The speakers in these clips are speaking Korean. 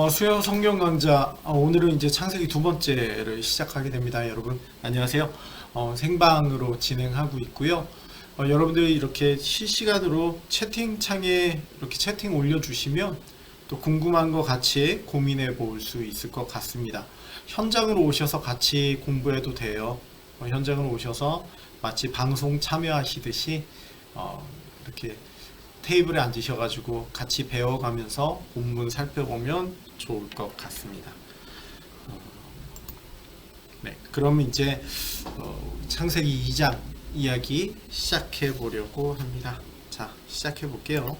수요 성경 강좌, 오늘은 이제 창세기 두 번째를 시작하게 됩니다. 여러분 안녕하세요. 생방으로 진행하고 있고요. 여러분들이 이렇게 실시간으로 채팅창에 이렇게 채팅 올려주시면 또 궁금한 거 같이 고민해 볼 수 있을 것 같습니다. 현장으로 오셔서 같이 공부해도 돼요. 현장으로 오셔서 마치 방송 참여하시듯이 이렇게 테이블에 앉으셔가지고 같이 배워가면서 본문 살펴보면 좋을 것 같습니다. 네, 그러면 이제 창세기 2장 이야기 시작해 보려고 합니다. 자, 시작해 볼게요.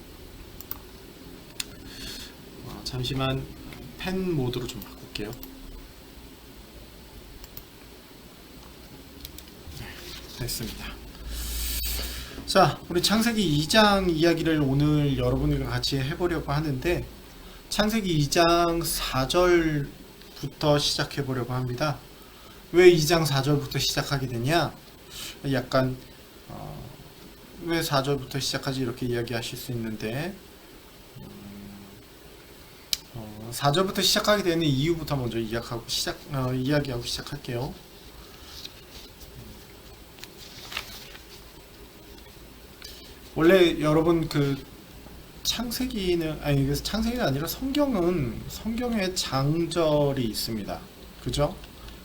잠시만 펜 모드로 좀 바꿀게요. 네, 됐습니다. 자, 우리 창세기 2장 이야기를 오늘 여러분들과 같이 해보려고 하는데, 창세기 2장 4절부터 시작해 보려고 합니다. 왜 2장 4절부터 시작하게 되냐? 약간 왜 4절부터 시작하지 이렇게 이야기하실 수 있는데, 4절부터 시작하게 되는 이유부터 먼저 이야기하고 시작할게요. 원래 여러분 창세기가 아니라 성경에 장절이 있습니다. 그죠?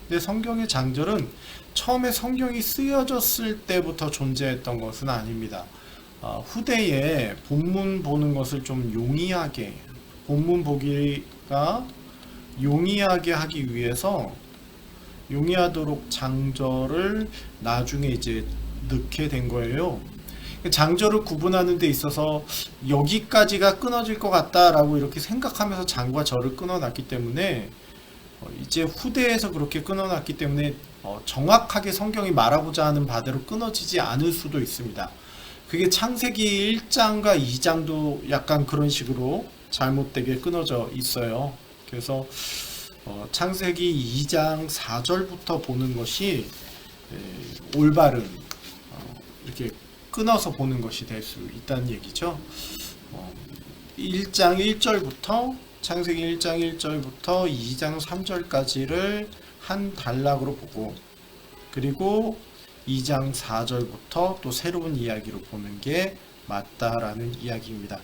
근데 성경의 장절은 처음에 성경이 쓰여졌을 때부터 존재했던 것은 아닙니다. 후대에 본문 보는 것을 좀 본문 보기가 용이하게 하기 위해서 용이하도록 장절을 나중에 이제 넣게 된 거예요. 장절을 구분하는 데 있어서 여기까지가 끊어질 것 같다라고 이렇게 생각하면서 장과 절을 끊어놨기 때문에 이제 후대에서 그렇게 끊어놨기 때문에 정확하게 성경이 말하고자 하는 바대로 끊어지지 않을 수도 있습니다. 그게 창세기 1장과 2장도 약간 그런 식으로 잘못되게 끊어져 있어요. 그래서 창세기 2장 4절부터 보는 것이 올바른 이렇게 끊어서 보는 것이 될 수 있다는 얘기죠. 1장 1절부터 창세기 1장 1절부터 2장 3절까지를 한 단락으로 보고, 그리고 2장 4절부터 또 새로운 이야기로 보는 게 맞다라는 이야기입니다.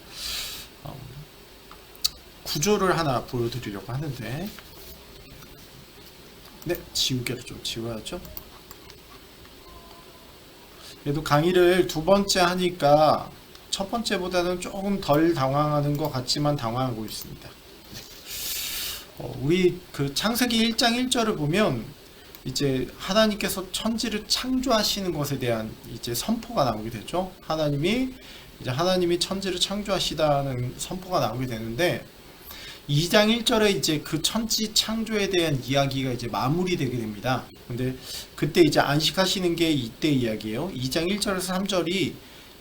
구조를 하나 보여드리려고 하는데, 네, 지우개를 좀 지워야죠. 그래도 강의를 두 번째 하니까 첫 번째보다는 조금 덜 당황하는 것 같지만 당황하고 있습니다. 우리 창세기 1장 1절을 보면 이제 하나님께서 천지를 창조하시는 것에 대한 이제 선포가 나오게 되죠. 하나님이 천지를 창조하시다는 선포가 나오게 되는데, 2장 1절에 이제 그 천지 창조에 대한 이야기가 이제 마무리되게 됩니다. 근데 그때 이제 안식하시는 게 이때 이야기예요. 2장 1절에서 3절이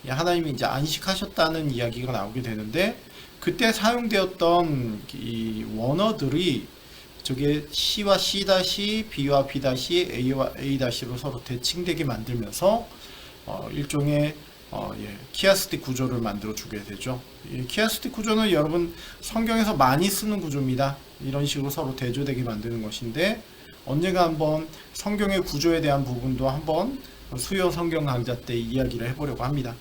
하나님이 이제 안식하셨다는 이야기가 나오게 되는데, 그때 사용되었던 이 원어들이 저게 C와 C-, B와 B-, A와 A-로 서로 대칭되게 만들면서 일종의 키아스틱 구조를 만들어 주게 되죠. 이 키아스틱 구조는 여러분 성경에서 많이 쓰는 구조입니다. 이런 식으로 서로 대조되게 만드는 것인데, 언젠가 한번 성경의 구조에 대한 부분도 한번 수요 성경 강좌 때 이야기를 해보려고 합니다.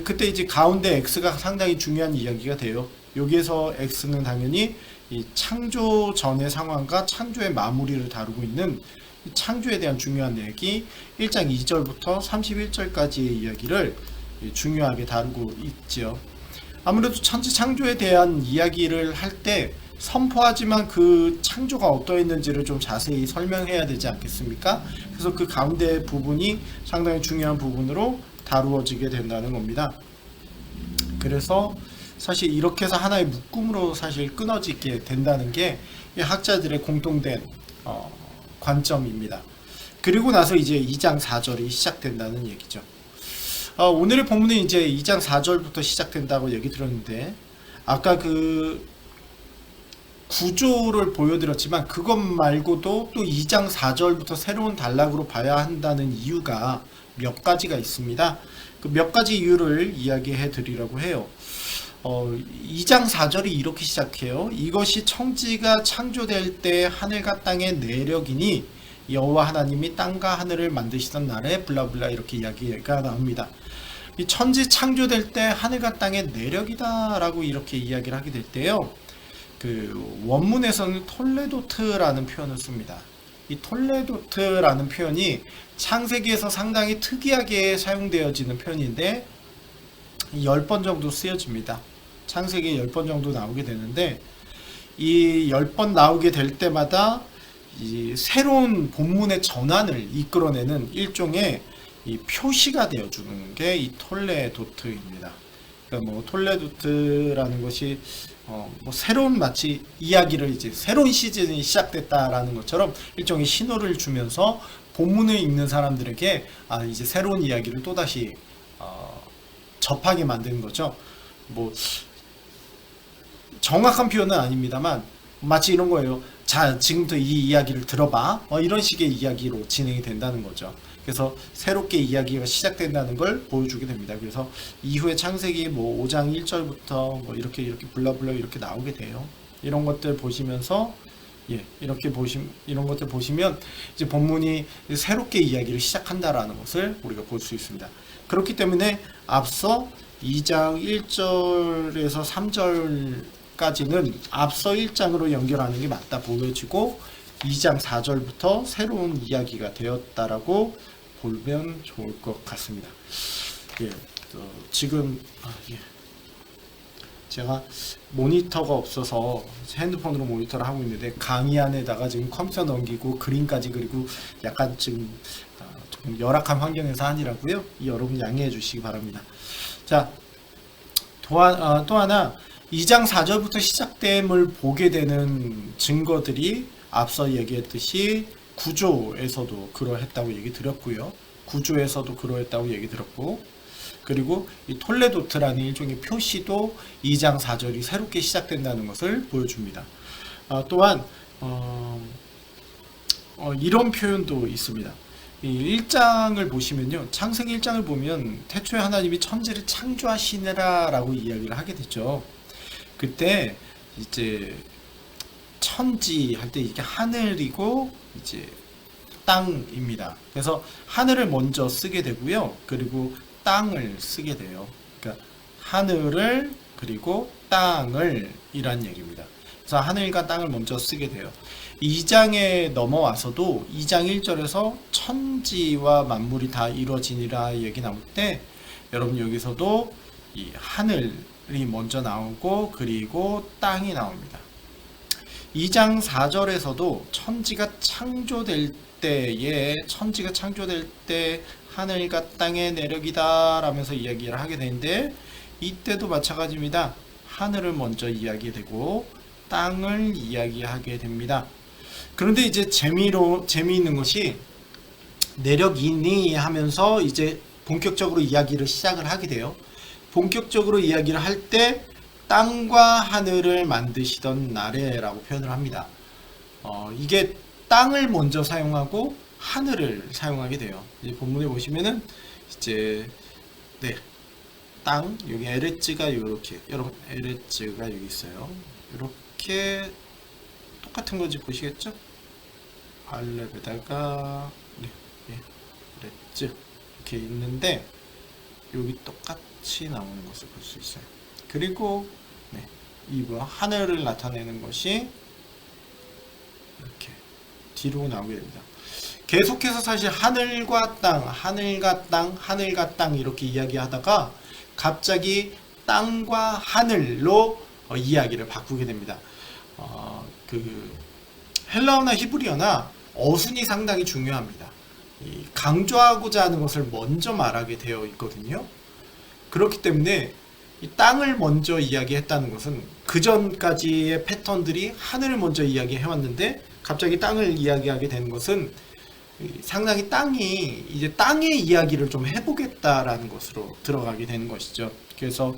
그때 이제 가운데 X가 상당히 중요한 이야기가 돼요. 여기에서 X는 당연히 이 창조 전의 상황과 창조의 마무리를 다루고 있는 창조에 대한 중요한 얘기, 1장 2절부터 31절까지의 이야기를 중요하게 다루고 있죠. 아무래도 천지 창조에 대한 이야기를 할 때 선포하지만 그 창조가 어떠했는지를 좀 자세히 설명해야 되지 않겠습니까? 그래서 그 가운데 부분이 상당히 중요한 부분으로 다루어지게 된다는 겁니다. 그래서 사실 이렇게 해서 하나의 묶음으로 사실 끊어지게 된다는 게 학자들의 공통된 관점입니다. 그리고 나서 이제 2장 4절이 시작된다는 얘기죠. 오늘의 본문은 이제 2장 4절부터 시작된다고 얘기 들었는데, 아까 그 구조를 보여드렸지만 그것 말고도 또 2장 4절부터 새로운 단락으로 봐야 한다는 이유가 몇 가지가 있습니다. 그 몇 가지 이유를 이야기해 드리려고 해요. 2장 4절이 이렇게 시작해요. 이것이 청지가 창조될 때 하늘과 땅의 내력이니 여호와 하나님이 땅과 하늘을 만드시던 날에 블라블라 이렇게 이야기가 나옵니다. 이 천지 창조될 때 하늘과 땅의 내력이다 라고 이렇게 이야기를 하게 될 때요, 그 원문에서는 톨레도트라는 표현을 씁니다. 이 톨레도트라는 표현이 창세기에서 상당히 특이하게 사용되어지는 표현인데 10번 정도 쓰여집니다. 창세기에 10번 정도 나오게 되는데, 이 10번 나오게 될 때마다 이 새로운 본문의 전환을 이끌어내는 일종의 이 표시가 되어주는 게 이 톨레도트입니다. 그러니까 뭐 톨레도트라는 것이 뭐 새로운 마치 이야기를 이제 새로운 시즌이 시작됐다라는 것처럼 일종의 신호를 주면서 본문을 읽는 사람들에게 이제 새로운 이야기를 또다시 접하게 만드는 거죠. 뭐 정확한 표현은 아닙니다만 마치 이런 거예요. 자, 지금부터 이 이야기를 들어봐. 이런 식의 이야기로 진행이 된다는 거죠. 그래서 새롭게 이야기가 시작된다는 걸 보여주게 됩니다. 그래서 이후에 창세기 뭐 5장 1절부터 뭐 이렇게 블라블라 이렇게 나오게 돼요. 이런 것들 보시면서 이런 것들 보시면 이제 본문이 새롭게 이야기를 시작한다라는 것을 우리가 볼 수 있습니다. 그렇기 때문에 앞서 2장 1절에서 3절까지는 앞서 1장으로 연결하는 게 맞다 보여지고 2장 4절부터 새로운 이야기가 되었다라고 보면 좋을 것 같습니다. 지금 제가 모니터가 없어서 핸드폰으로 모니터를 하고 있는데 강의 안에다가 지금 컴퓨터 넘기고 그림까지 그리고 약간 지금 조금 열악한 환경에서 하느라고요. 여러분 양해해 주시기 바랍니다. 자, 또 하나 2장 4절부터 시작됨을 보게 되는 증거들이 앞서 얘기했듯이 구조에서도 그러했다고 얘기 드렸고요. 구조에서도 그러했다고 얘기 드렸고, 그리고 이 톨레도트라는 일종의 표시도 2장 4절이 새롭게 시작된다는 것을 보여줍니다. 또한 이런 표현도 있습니다. 이 1장을 보시면요, 창세기 1장을 보면 태초에 하나님이 천지를 창조하시느라 라고 이야기를 하게 되죠. 그때 이제 천지 할 때 이게 하늘이고 이제 땅입니다. 그래서 하늘을 먼저 쓰게 되고요. 그리고 땅을 쓰게 돼요. 그러니까 하늘을 그리고 땅을 이란 얘기입니다. 그래서 하늘과 땅을 먼저 쓰게 돼요. 2장에 넘어와서도 2장 1절에서 천지와 만물이 다 이루어지니라 얘기 나올 때 여러분 여기서도 이 하늘이 먼저 나오고 그리고 땅이 나옵니다. 2장 4절에서도 천지가 창조될 때 하늘과 땅의 내력이다 라면서 이야기를 하게 되는데, 이때도 마찬가지입니다. 하늘을 먼저 이야기되고 땅을 이야기하게 됩니다. 그런데 이제 재미있는 것이 내력이니 하면서 이제 본격적으로 이야기를 시작을 하게 돼요. 본격적으로 이야기를 할 때 땅과 하늘을 만드시던 날에라고 표현을 합니다. 이게 땅을 먼저 사용하고 하늘을 사용하게 돼요. 이제 본문에 보시면은 이제 땅, 여기 에레츠가 이렇게, 여러분 에레츠가 여기 있어요. 이렇게 똑같은 건지 보시겠죠? 알렙에다가 에레츠 이렇게 있는데 여기 똑같이 나오는 것을 볼 수 있어요. 그리고 이 하늘을 나타내는 것이 이렇게 뒤로 나오게 됩니다. 계속해서 사실 하늘과 땅 이렇게 이야기하다가 갑자기 땅과 하늘로 이야기를 바꾸게 됩니다. 그 헬라어나 히브리어나 어순이 상당히 중요합니다. 강조하고자 하는 것을 먼저 말하게 되어 있거든요. 그렇기 때문에 이 땅을 먼저 이야기했다는 것은 그 전까지의 패턴들이 하늘을 먼저 이야기해왔는데 갑자기 땅을 이야기하게 되는 것은 상당히 땅이 이제 땅의 이야기를 좀 해보겠다라는 것으로 들어가게 되는 것이죠. 그래서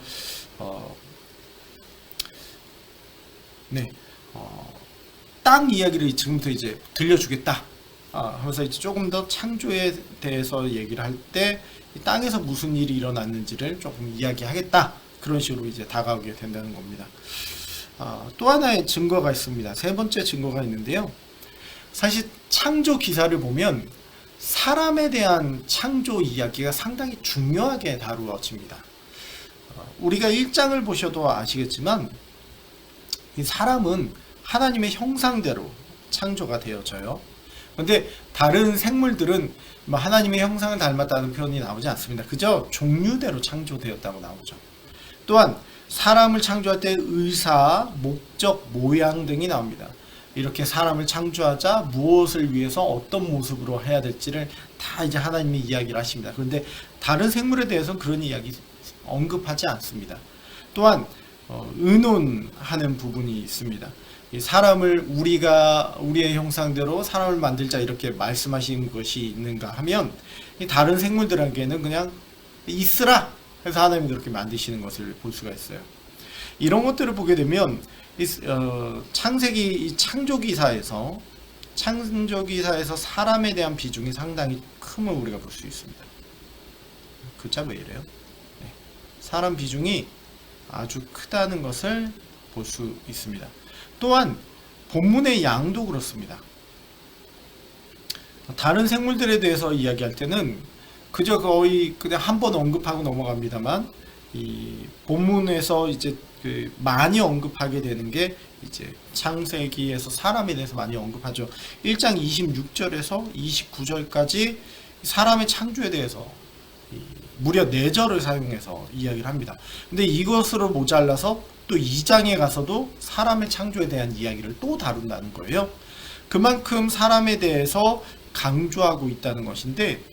땅 이야기를 지금부터 이제 들려주겠다 하면서 이제 조금 더 창조에 대해서 얘기를 할 때 땅에서 무슨 일이 일어났는지를 조금 이야기하겠다. 그런 식으로 이제 다가오게 된다는 겁니다. 또 하나의 증거가 있습니다. 세 번째 증거가 있는데요. 사실 창조 기사를 보면 사람에 대한 창조 이야기가 상당히 중요하게 다루어집니다. 우리가 1장을 보셔도 아시겠지만 이 사람은 하나님의 형상대로 창조가 되어져요. 그런데 다른 생물들은 하나님의 형상을 닮았다는 표현이 나오지 않습니다. 그저 종류대로 창조되었다고 나오죠. 또한 사람을 창조할 때 의사, 목적, 모양 등이 나옵니다. 이렇게 사람을 창조하자 무엇을 위해서 어떤 모습으로 해야 될지를 다 이제 하나님이 이야기를 하십니다. 그런데 다른 생물에 대해서는 그런 이야기 언급하지 않습니다. 또한 의논하는 부분이 있습니다. 이 사람을 우리의 형상대로 사람을 만들자 이렇게 말씀하신 것이 있는가 하면 이 다른 생물들에게는 그냥 있으라 해서 하나님이 그렇게 만드시는 것을 볼 수가 있어요. 이런 것들을 보게 되면 창세기 창조기사에서 사람에 대한 비중이 상당히 큼을 우리가 볼 수 있습니다. 글자 왜 이래요? 네. 사람 비중이 아주 크다는 것을 볼 수 있습니다. 또한 본문의 양도 그렇습니다. 다른 생물들에 대해서 이야기할 때는 그저 거의 그냥 한 번 언급하고 넘어갑니다만 이 본문에서 이제 많이 언급하게 되는 게 이제 창세기에서 사람에 대해서 많이 언급하죠. 1장 26절에서 29절까지 사람의 창조에 대해서 무려 4절을 사용해서 이야기를 합니다. 근데 이것으로 모자라서 또 2장에 가서도 사람의 창조에 대한 이야기를 또 다룬다는 거예요. 그만큼 사람에 대해서 강조하고 있다는 것인데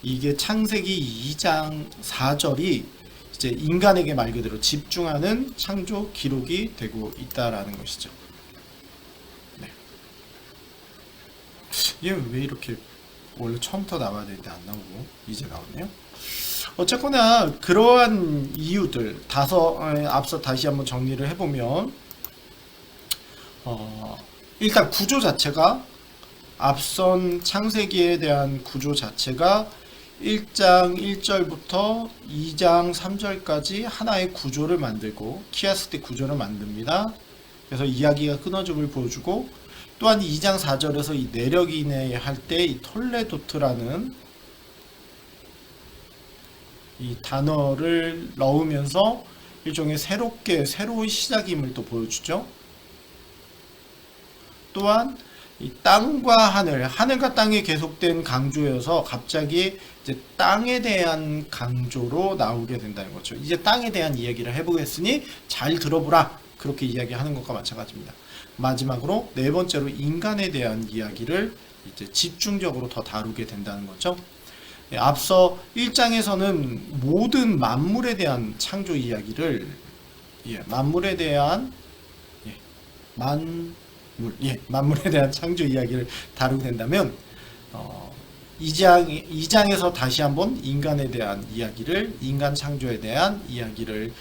이게 창세기 2장 4절이 이제 인간에게 말 그대로 집중하는 창조 기록이 되고 있다라는 것이죠. 네. 이게 왜 이렇게 원래 처음부터 나와야 되는데 안 나오고 이제 나오네요. 어쨌거나 그러한 이유들 앞서 다시 한번 정리를 해보면 일단 구조 자체가 앞선 창세기에 대한 구조 자체가 1장 1절부터 2장 3절까지 하나의 구조를 만들고 키아스틱 구조를 만듭니다. 그래서 이야기가 끊어짐을 보여주고 또한 2장 4절에서 이 내력이네 할 때 이 톨레도트라는 이 단어를 넣으면서 일종의 새로운 시작임을 또 보여주죠. 또한 이 땅과 하늘과 땅에 계속된 강조여서 갑자기 이제 땅에 대한 강조로 나오게 된다는 거죠. 이제 땅에 대한 이야기를 해보겠으니 잘 들어보라. 그렇게 이야기하는 것과 마찬가지입니다. 마지막으로 네 번째로 인간에 대한 이야기를 이제 집중적으로 더 다루게 된다는 거죠. 앞서 1장에서는 모든 만물에 대한 창조 이야기를 만물에 대한 창조 이야기를 다루게 된다면 2장에서 다시 한번 인간에 대한 이야기를 인간 창조에 대한 이야기를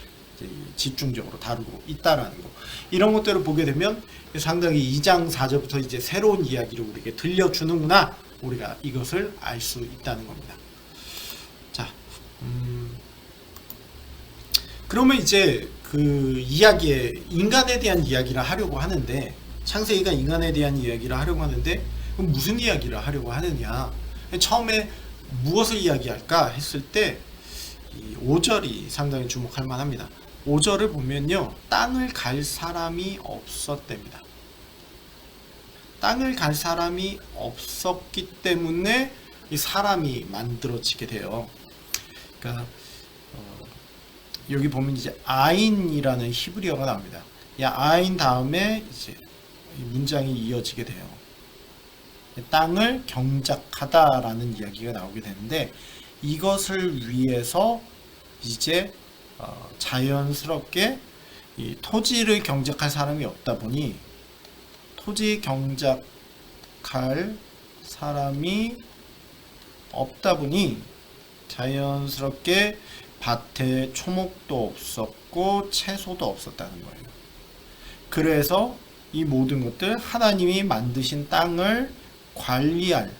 집중적으로 다루고 있다라는 거. 이런 것들을 보게 되면 상당히 2장 4절부터 이제 새로운 이야기를 우리에게 들려주는구나. 우리가 이것을 알 수 있다는 겁니다. 자, 그러면 이제 그 이야기에 인간에 대한 이야기를 하려고 하는데 창세기가 인간에 대한 이야기를 하려고 하는데 그럼 무슨 이야기를 하려고 하느냐? 처음에 무엇을 이야기할까 했을 때 이 5절이 상당히 주목할 만합니다. 5절을 보면요, 땅을 갈 사람이 없었답니다. 땅을 갈 사람이 없었기 때문에 이 사람이 만들어지게 돼요. 그러니까 여기 보면 이제 아인이라는 히브리어가 나옵니다. 이 아인 다음에 이제 문장이 이어지게 돼요. 땅을 경작하다라는 이야기가 나오게 되는데 이것을 위해서 이제 자연스럽게 이 토지를 경작할 사람이 없다 보니 토지 경작할 사람이 없다 보니 자연스럽게 밭에 초목도 없었고 채소도 없었다는 거예요. 그래서 이 모든 것들 하나님이 만드신 땅을 관리할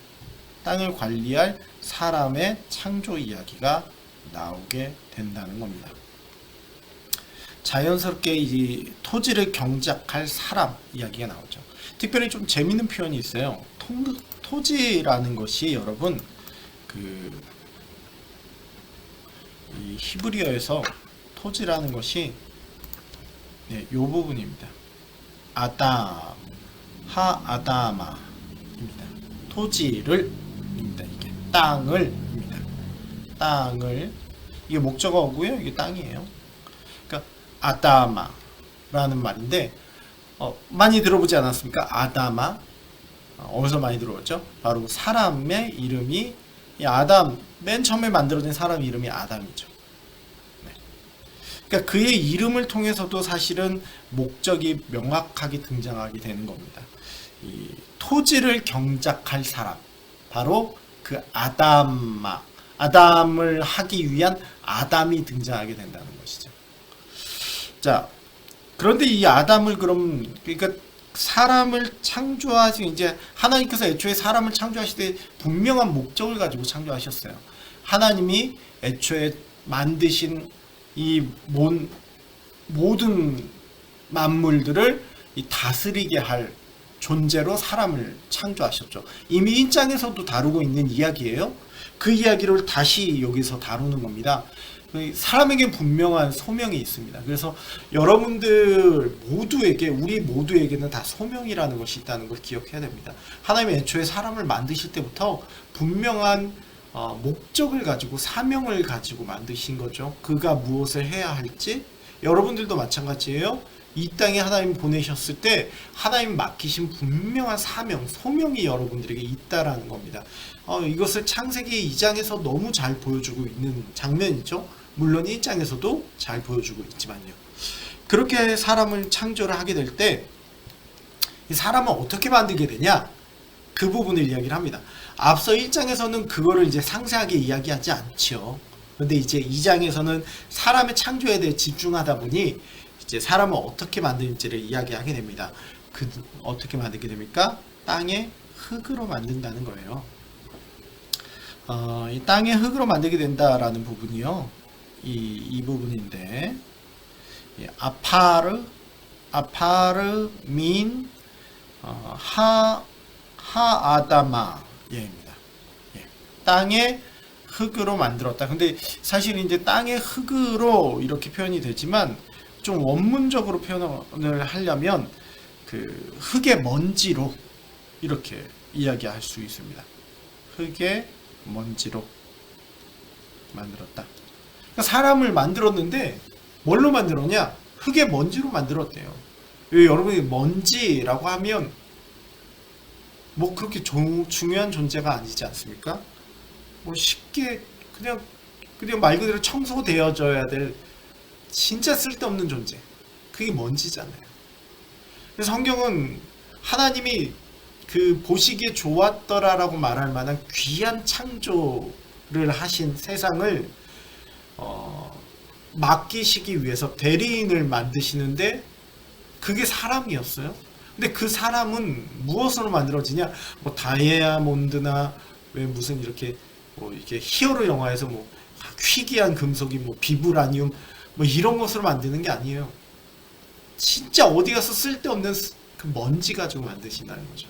사람의 창조 이야기가 나오게 된다는 겁니다. 자연스럽게 이 토지를 경작할 사람 이야기가 나오죠. 특별히 좀 재밌는 표현이 있어요. 토지라는 것이 여러분 이 히브리어에서 토지라는 것이 이 부분입니다. 아담, 하아다마입니다. 토지를입니다. 이게 땅을입니다. 땅을 이게 목적어고요. 이게 땅이에요. 그러니까 아다마라는 말인데 많이 들어보지 않았습니까? 아다마 어디서 많이 들어봤죠? 바로 사람의 이름이 이 아담 맨 처음에 만들어진 사람 이름이 아담이죠. 그러니까 그의 이름을 통해서도 사실은 목적이 명확하게 등장하게 되는 겁니다. 이 토지를 경작할 사람, 바로 그 아담을 하기 위한 아담이 등장하게 된다는 것이죠. 자, 그런데 이 아담을 그러니까 사람을 창조하신 이제 하나님께서 애초에 사람을 창조하실 때 분명한 목적을 가지고 창조하셨어요. 하나님이 애초에 만드신 이 모든 만물들을 다스리게 할 존재로 사람을 창조하셨죠. 이미 1장에서도 다루고 있는 이야기예요. 그 이야기를 다시 여기서 다루는 겁니다. 사람에게 분명한 소명이 있습니다. 그래서 여러분들 모두에게, 우리 모두에게는 다 소명이라는 것이 있다는 걸 기억해야 됩니다. 하나님이 애초에 사람을 만드실 때부터 분명한 목적을 가지고, 사명을 가지고 만드신 거죠. 그가 무엇을 해야 할지. 여러분들도 마찬가지예요. 이 땅에 하나님 보내셨을 때 하나님 맡기신 분명한 사명, 소명이 여러분들에게 있다라는 겁니다. 이것을 창세기 2장에서 너무 잘 보여주고 있는 장면이죠. 물론 1장에서도 잘 보여주고 있지만요. 그렇게 사람을 창조를 하게 될 때 이 사람을 어떻게 만들게 되냐? 그 부분을 이야기를 합니다. 앞서 1장에서는 그거를 이제 상세하게 이야기하지 않죠. 그런데 이제 2장에서는 사람의 창조에 대해 집중하다 보니 이제 사람을 어떻게 만드는지를 이야기하게 됩니다. 어떻게 만들게 됩니까? 땅의 흙으로 만든다는 거예요. 이 땅의 흙으로 만들게 된다라는 부분이요. 이 부분인데, 아파르 민 하아다마 예입니다. 땅의 흙으로 만들었다. 근데 사실 이제 땅의 흙으로 이렇게 표현이 되지만 좀 원문적으로 표현을 하려면 그 흙의 먼지로 이렇게 이야기할 수 있습니다. 흙의 먼지로 만들었다. 그러니까 사람을 만들었는데 뭘로 만들었냐? 흙의 먼지로 만들었대요. 여러분이 먼지라고 하면 뭐 그렇게 중요한 존재가 아니지 않습니까? 뭐 쉽게 그냥 말 그대로 청소되어져야 될 진짜 쓸데없는 존재. 그게 먼지잖아요. 그래서 성경은 하나님이 그 보시기에 좋았더라라고 말할 만한 귀한 창조를 하신 세상을 맡기시기 위해서 대리인을 만드시는데 그게 사람이었어요. 근데 그 사람은 무엇으로 만들어지냐? 뭐 다이아몬드나 왜 무슨 이렇게 뭐 이렇게 히어로 영화에서 뭐 희귀한 금속이 뭐 비브라늄 뭐 이런 것으로 만드는 게 아니에요. 진짜 어디 가서 쓸데없는 그 먼지 가지고 만드신다는 거죠.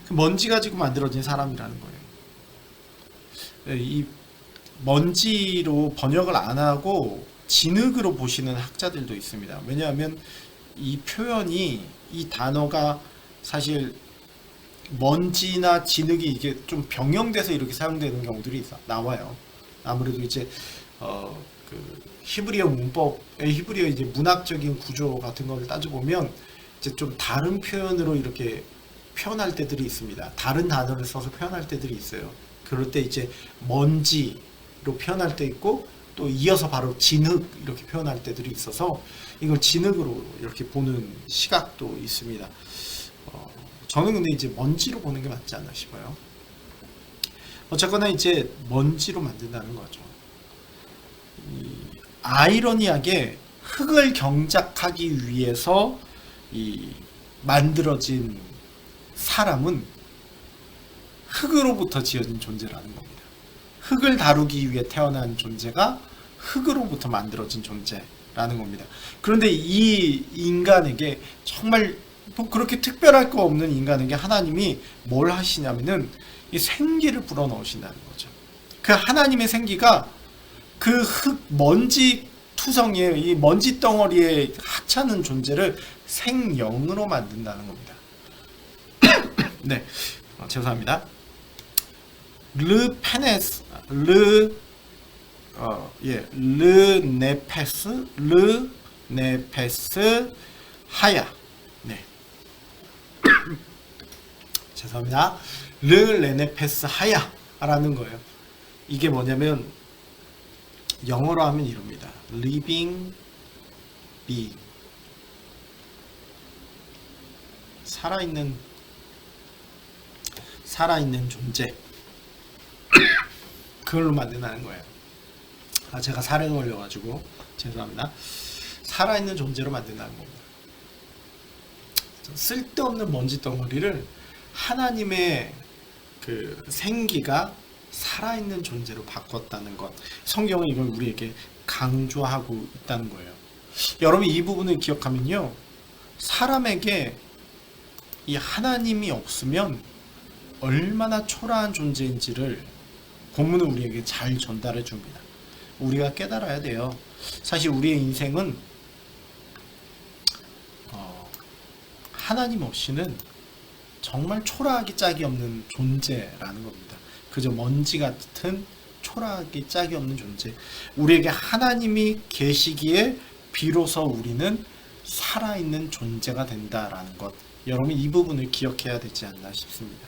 그 먼지 가지고 만들어진 사람이라는 거예요. 이 먼지로 번역을 안 하고 진흙으로 보시는 학자들도 있습니다. 왜냐하면 이 표현이, 이 단어가 사실 먼지나 진흙이 이게 좀 병영돼서 이렇게 사용되는 경우들이 나와요. 아무래도 이제 그 히브리어 문법의 히브리어 이제 문학적인 구조 같은 걸 따져보면 이제 좀 다른 표현으로 이렇게 표현할 때들이 있습니다. 다른 단어를 써서 표현할 때들이 있어요. 그럴 때 이제 먼지로 표현할 때 있고 또 이어서 바로 진흙 이렇게 표현할 때들이 있어서 이걸 진흙으로 이렇게 보는 시각도 있습니다. 저는 근데 이제 먼지로 보는 게 맞지 않나 싶어요. 어쨌거나 이제 먼지로 만든다는 거죠. 아이러니하게 흙을 경작하기 위해서 만들어진 사람은 흙으로부터 지어진 존재라는 겁니다. 흙을 다루기 위해 태어난 존재가 흙으로부터 만들어진 존재라는 겁니다. 그런데 이 인간에게 정말 뭐 그렇게 특별할 거 없는 인간에게 하나님이 뭘 하시냐면은 이 생기를 불어넣으신다는 거죠. 그 하나님의 생기가 그 흙 먼지 투성이에 이 먼지 덩어리에 하찮은 존재를 생영으로 만든다는 겁니다. 네, 죄송합니다. 르페네스 르네페스 하야. 네. 죄송합니다. 르네페스 하야라는 거예요. 이게 뭐냐면 영어로 하면 이럽니다. living being. 살아있는 존재. 그걸로 만든다는 거예요. 제가 살에 걸려가지고 죄송합니다. 살아있는 존재로 만든다는 겁니다. 쓸데없는 먼지 덩어리를 하나님의 그 생기가 살아있는 존재로 바꿨다는 것. 성경은 이걸 우리에게 강조하고 있다는 거예요. 여러분 이 부분을 기억하면요, 사람에게 이 하나님이 없으면 얼마나 초라한 존재인지를 본문은 우리에게 잘 전달해 줍니다. 우리가 깨달아야 돼요. 사실 우리의 인생은 하나님 없이는 정말 초라하기 짝이 없는 존재라는 겁니다. 그저 먼지 같은 초라하기 짝이 없는 존재. 우리에게 하나님이 계시기에 비로소 우리는 살아있는 존재가 된다라는 것. 여러분 이 부분을 기억해야 되지 않나 싶습니다.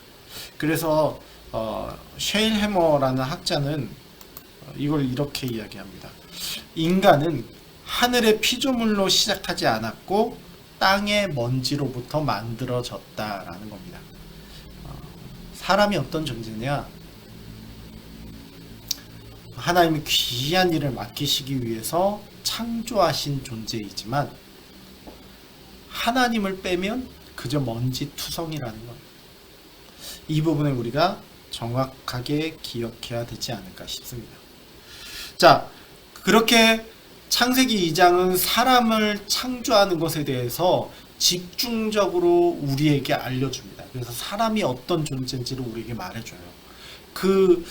그래서 셰일 해머라는 학자는 이걸 이렇게 이야기합니다. 인간은 하늘의 피조물로 시작하지 않았고 땅의 먼지로부터 만들어졌다라는 겁니다. 사람이 어떤 존재냐? 하나님이 귀한 일을 맡기시기 위해서 창조하신 존재이지만 하나님을 빼면 그저 먼지 투성이라는 겁니다. 이 부분을 우리가 정확하게 기억해야 되지 않을까 싶습니다. 자, 그렇게 창세기 2장은 사람을 창조하는 것에 대해서 집중적으로 우리에게 알려줍니다. 그래서 사람이 어떤 존재인지를 우리에게 말해줘요. 그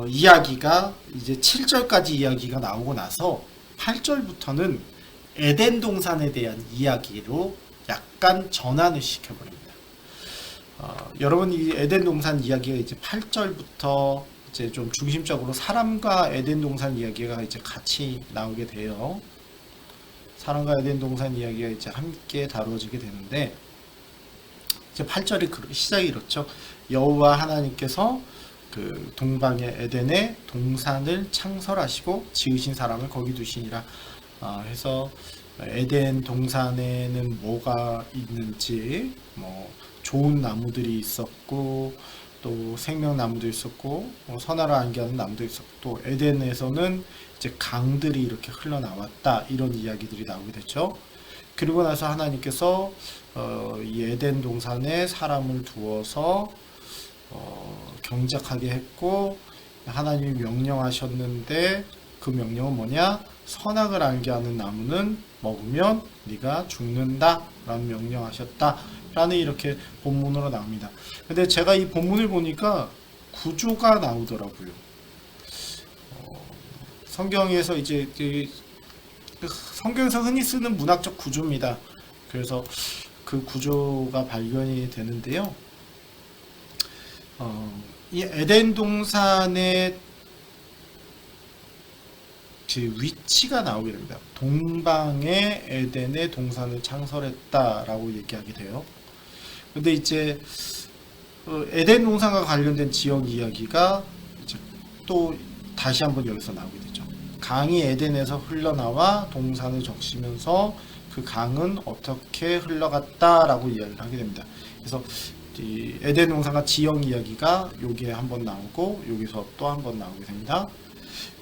이야기가 이제 7절까지 이야기가 나오고 나서 8절부터는 에덴 동산에 대한 이야기로 약간 전환을 시켜버립니다. 여러분 이 에덴 동산 이야기가 이제 8절부터 이제 좀 중심적으로 사람과 에덴 동산 이야기가 이제 같이 나오게 돼요. 사람과 에덴 동산 이야기가 이제 함께 다루어지게 되는데 이제 8절의 시작이 이렇죠. 여호와 하나님께서 그 동방의 에덴에 동산을 창설하시고 지으신 사람을 거기 두시니라 해서 에덴 동산에는 뭐가 있는지 뭐 좋은 나무들이 있었고 또 생명나무도 있었고 선악을 알게 하는 나무도 있었고 또 에덴에서는 이제 강들이 이렇게 흘러나왔다 이런 이야기들이 나오게 됐죠. 그리고 나서 하나님께서 이 에덴 동산에 사람을 두어서 경작하게 했고 하나님이 명령하셨는데 그 명령은 뭐냐? 선악을 알게 하는 나무는 먹으면 네가 죽는다 라는 명령하셨다 라는 이렇게 본문으로 나옵니다. 근데 제가 이 본문을 보니까 구조가 나오더라고요. 성경에서 이제 성경에서 흔히 쓰는 문학적 구조입니다. 그래서 그 구조가 발견이 되는데요. 이 에덴 동산의 위치가 나오게 됩니다. 동방의 에덴의 동산을 창설했다라고 얘기하게 돼요. 근데 이제 에덴 동산과 관련된 지역 이야기가 이제 또 다시 한번 여기서 나오게 되죠. 강이 에덴에서 흘러나와 동산을 적시면서 그 강은 어떻게 흘러갔다라고 이야기를 하게 됩니다. 그래서 이 에덴 동산과 지역 이야기가 여기에 한번 나오고 여기서 또 한번 나오게 됩니다.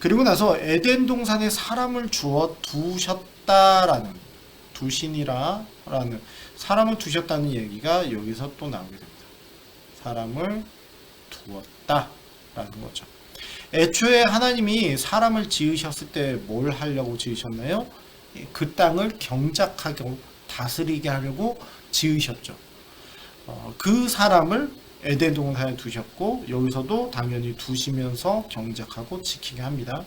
그리고 나서 에덴 동산에 사람을 주어 두셨다라는 두시니라라는 사람을 두셨다는 얘기가 여기서 또 나오게 됩니다. 사람을 두었다라는 거죠. 애초에 하나님이 사람을 지으셨을 때 뭘 하려고 지으셨나요? 그 땅을 경작하고 다스리게 하려고 지으셨죠. 그 사람을 에덴 동산에 두셨고 여기서도 당연히 두시면서 경작하고 지키게 합니다.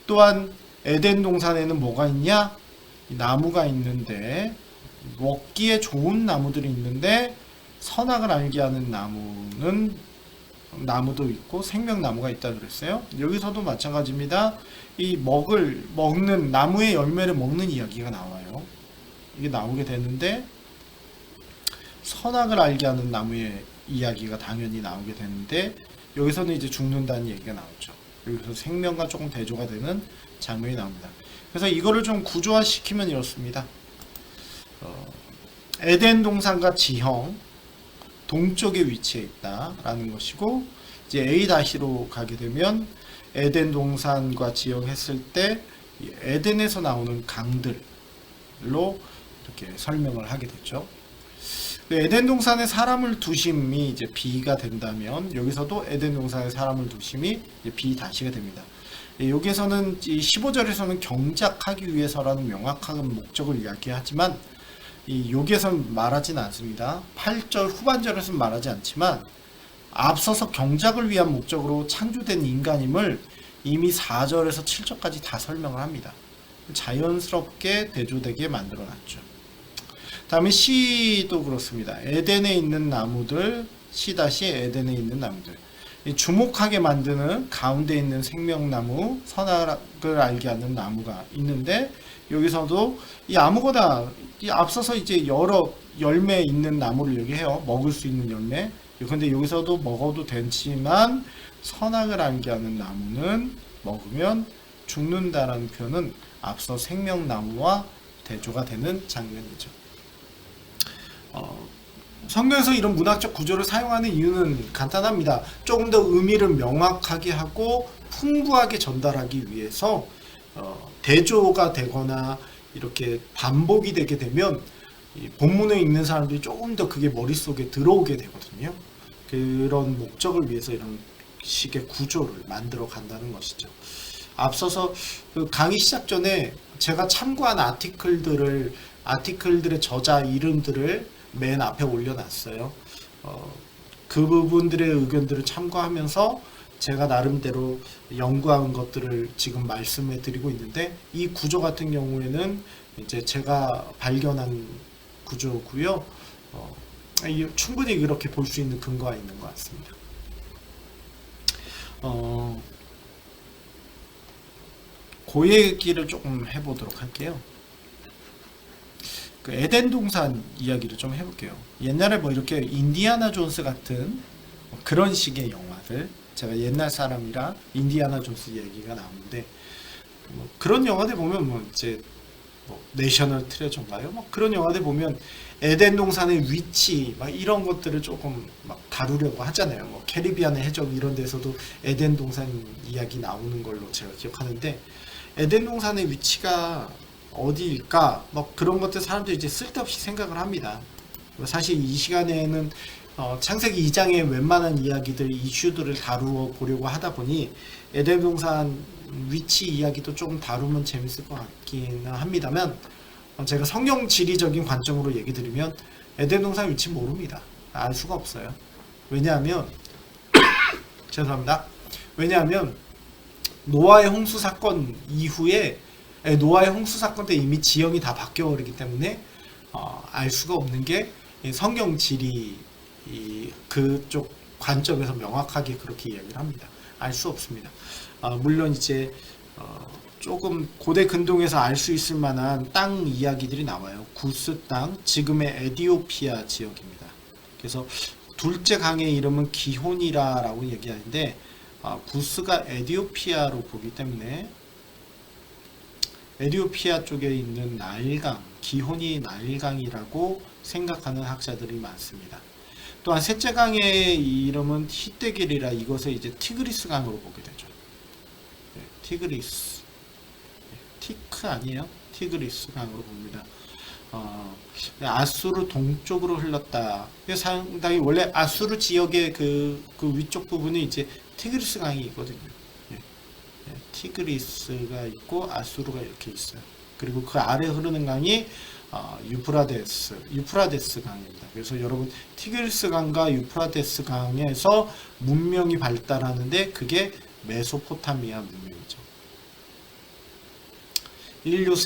또한 에덴 동산에는 뭐가 있냐? 나무가 있는데 먹기에 좋은 나무들이 있는데 선악을 알게 하는 나무도 있고 생명나무가 있다 그랬어요. 여기서도 마찬가지입니다. 이 먹는 나무의 열매를 먹는 이야기가 나와요. 이게 나오게 되는데 선악을 알게 하는 나무의 이야기가 당연히 나오게 되는데 여기서는 이제 죽는다는 얘기가 나오죠. 여기서 생명과 조금 대조가 되는 장면이 나옵니다. 그래서 이거를 좀 구조화시키면 이렇습니다. 에덴 동산과 지형 동쪽에 위치해 있다라는 것이고 이제 A-로 가게 되면 에덴 동산과 지형 했을 때 에덴에서 나오는 강들로 이렇게 설명을 하게 됐죠. 에덴 동산에 사람을 두심이 이제 B가 된다면 여기서도 에덴 동산에 사람을 두심이 B 다시가 됩니다. 여기에서는 15절에서는 경작하기 위해서라는 명확한 목적을 이야기하지만 여기에서는 말하진 않습니다. 8절 후반절에서는 말하지 않지만 앞서서 경작을 위한 목적으로 창조된 인간임을 이미 4절에서 7절까지 다 설명을 합니다. 자연스럽게 대조되게 만들어놨죠. 다음에 C도 그렇습니다. 에덴에 있는 나무들, C-에덴에 있는 나무들. 주목하게 만드는 가운데 있는 생명나무, 선악을 알게 하는 나무가 있는데 여기서도 이 아무거나 앞서서 이제 여러 열매 있는 나무를 얘기해요. 먹을 수 있는 열매. 근데 여기서도 먹어도 되지만 선악을 알게 하는 나무는 먹으면 죽는다라는 표현은 앞서 생명나무와 대조가 되는 장면이죠. 성경에서 이런 문학적 구조를 사용하는 이유는 간단합니다. 조금 더 의미를 명확하게 하고 풍부하게 전달하기 위해서 대조가 되거나 이렇게 반복이 되게 되면 본문에 있는 사람들이 조금 더 그게 머릿속에 들어오게 되거든요. 그런 목적을 위해서 이런 식의 구조를 만들어 간다는 것이죠. 앞서서 그 강의 시작 전에 제가 참고한 아티클들의 저자 이름들을 맨 앞에 올려놨어요. 그 부분들의 의견들을 참고하면서 제가 나름대로 연구한 것들을 지금 말씀해 드리고 있는데 이 구조 같은 경우에는 이제 제가 발견한 구조고요. 충분히 그렇게 볼 수 있는 근거가 있는 것 같습니다. 그 얘기를 조금 해보도록 할게요. 그 에덴 동산 이야기를 좀 해볼게요. 옛날에 뭐 이렇게 인디아나 존스 같은 그런 식의 영화들, 제가 옛날 사람이라 인디아나 존스 얘기가 나오는데 뭐 그런 영화들 보면 뭐 이제 뭐 내셔널 트레저인가요? 뭐 그런 영화들 보면 에덴 동산의 위치 막 이런 것들을 조금 막 다루려고 하잖아요. 뭐 캐리비안의 해적 이런 데서도 에덴 동산 이야기 나오는 걸로 제가 기억하는데 에덴 동산의 위치가 어디일까? 뭐 그런 것들 사람들이 이제 쓸데없이 생각을 합니다. 사실 이 시간에는 창세기 2장의 웬만한 이야기들, 이슈들을 다루어 보려고 하다 보니 에덴 동산 위치 이야기도 조금 다루면 재밌을 것 같기는 합니다만 제가 성경 지리적인 관점으로 얘기 드리면 에덴 동산 위치 모릅니다. 알 수가 없어요. 왜냐하면 죄송합니다. 왜냐하면 노아의 홍수 사건 이후에 노아의 홍수 사건 때 이미 지형이 다 바뀌어버리기 때문에 알 수가 없는 게 성경 지리 그쪽 관점에서 명확하게 그렇게 이야기를 합니다. 알 수 없습니다. 물론 이제 조금 고대 근동에서 알 수 있을 만한 땅 이야기들이 나와요. 구스 땅, 지금의 에디오피아 지역입니다. 그래서 둘째 강의 이름은 기혼이라고 얘기하는데 구스가 에디오피아로 보기 때문에 에디오피아 쪽에 있는 나일강, 기혼이 나일강이라고 생각하는 학자들이 많습니다. 또한 셋째 강의 이름은 히데길이라 이것을 이제 티그리스 강으로 보게 되죠. 티그리스, 티크 아니에요? 티그리스 강으로 봅니다. 아수르 동쪽으로 흘렀다. 상당히 원래 아수르 지역의 그 위쪽 부분이 이제 티그리스 강이 있거든요. 티그리스가 있고 아수르가 이렇게 있어요. 그리고 그 아래 흐르는 강이 유프라데스 강입니다. 그래서 여러분 티그리스 강과 유프라데스 강에서 문명이 발달하는데 그게 메소포타미아 문명이죠. 인류의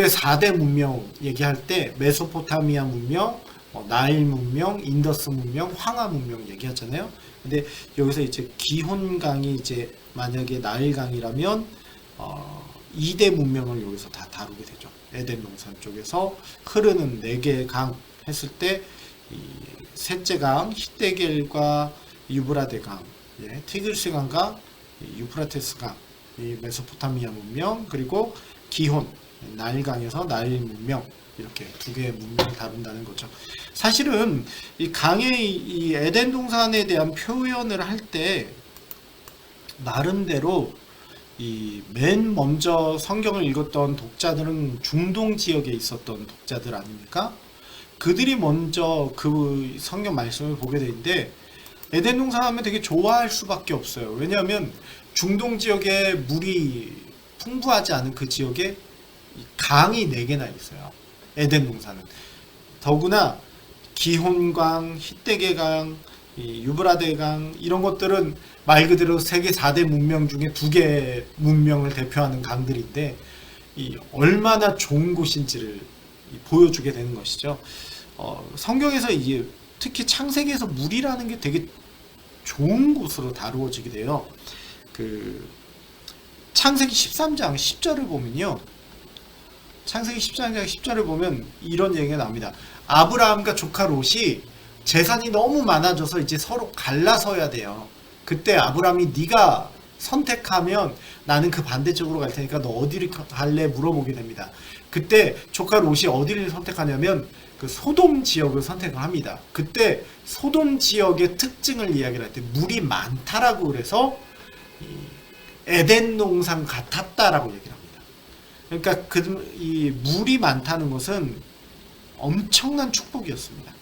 4대 문명 얘기할 때 메소포타미아 문명, 나일 문명, 인더스 문명, 황하 문명 얘기하잖아요. 근데 여기서 이제 기혼강이 이제 만약에 나일강이라면 2대 문명을 여기서 다 다루게 되죠. 에덴 동산 쪽에서 흐르는 4개의 강 했을 때 이 셋째 강, 히데겔과 유브라데 강, 티그리스 강과 유프라테스 강, 이 메소포타미아 문명, 그리고 기혼, 나일강에서 나일 문명, 이렇게 2개의 문명을 다룬다는 거죠. 사실은 이 강의 이 에덴 동산에 대한 표현을 할 때 나름대로 이 맨 먼저 성경을 읽었던 독자들은 중동 지역에 있었던 독자들 아닙니까? 그들이 먼저 그 성경 말씀을 보게 되는데 에덴 동산 하면 되게 좋아할 수밖에 없어요. 왜냐하면 중동 지역에 물이 풍부하지 않은 그 지역에 강이 4개나 있어요. 에덴 동산은. 더구나 기혼강, 히데겔강, 유브라데강 이런 것들은 말 그대로 세계 4대 문명 중에 2개 문명을 대표하는 강들인데 얼마나 좋은 곳인지를 보여주게 되는 것이죠. 성경에서 이게 특히 창세기에서 물이라는 게 되게 좋은 곳으로 다루어지게 돼요. 그 창세기 13장 10절을 보면요. 창세기 13장 10절을 보면 이런 얘기가 나옵니다. 아브라함과 조카 롯이 재산이 너무 많아져서 이제 서로 갈라서야 돼요. 그때 아브라함이 네가 선택하면 나는 그 반대쪽으로 갈 테니까 너 어디를 갈래 물어보게 됩니다. 그때 조카 롯이 어디를 선택하냐면 그 소돔 지역을 선택을 합니다. 그때 소돔 지역의 특징을 이야기를 할 때 물이 많다라고 그래서 에덴 동산 같았다라고 얘기를 합니다. 그러니까 이 물이 많다는 것은 엄청난 축복이었습니다.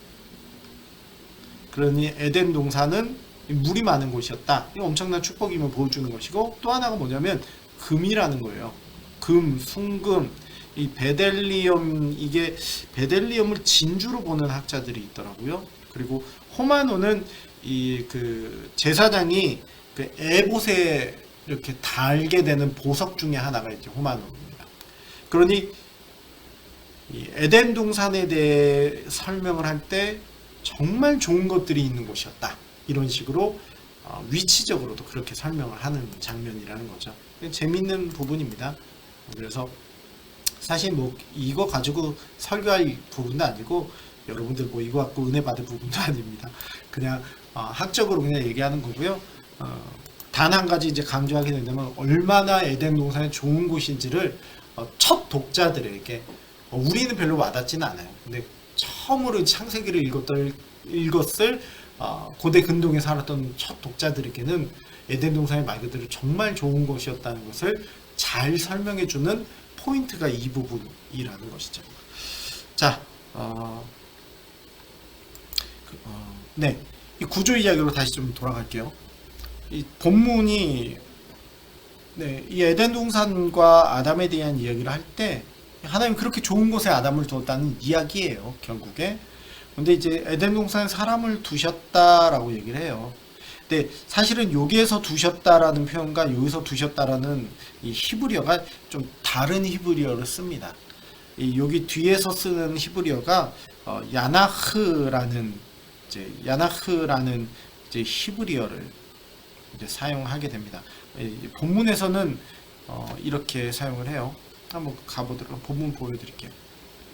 그러니 에덴 동산은 물이 많은 곳이었다. 이 엄청난 축복임을 보여주는 것이고, 또 하나가 뭐냐면 금이라는 거예요. 금, 순금, 이 베델리엄, 이게 베델리엄을 진주로 보는 학자들이 있더라고요. 그리고 호마노는 이 그 제사장이 그 에봇에 이렇게 달게 되는 보석 중에 하나가 이제 호마노입니다. 그러니 이 에덴 동산에 대해 설명을 할 때 정말 좋은 것들이 있는 곳이었다. 이런 식으로 위치적으로도 그렇게 설명을 하는 장면이라는 거죠. 재밌는 부분입니다. 그래서 사실 뭐 이거 가지고 설교할 부분도 아니고 여러분들 뭐 이거 갖고 은혜 받을 부분도 아닙니다. 그냥 학적으로 그냥 얘기하는 거고요. 단 한 가지 이제 강조하게 된다면 얼마나 에덴 동산이 좋은 곳인지를 첫 독자들에게 우리는 별로 와닿지는 않아요. 근데 처음으로 창세기를 읽었을 고대 근동에 살았던 첫 독자들에게는 에덴 동산이 말 그대로 정말 좋은 곳이었다는 것을 잘 설명해주는 포인트가 이 부분이라는 것이죠. 자, 네, 이 구조 이야기로 다시 좀 돌아갈게요. 이 본문이 이 에덴 동산과 아담에 대한 이야기를 할 때 하나님 그렇게 좋은 곳에 아담을 두었다는 이야기예요, 결국에. 근데 이제 에덴 동산에 사람을 두셨다라고 얘기를 해요. 근데 사실은 여기에서 두셨다라는 표현과 여기서 두셨다라는 이 히브리어가 좀 다른 히브리어를 씁니다. 여기 뒤에서 쓰는 히브리어가 야나흐라는 이제 히브리어를 이제 사용하게 됩니다. 본문에서는 이렇게 사용을 해요. 한번 가보도록 본문 보여드릴게요.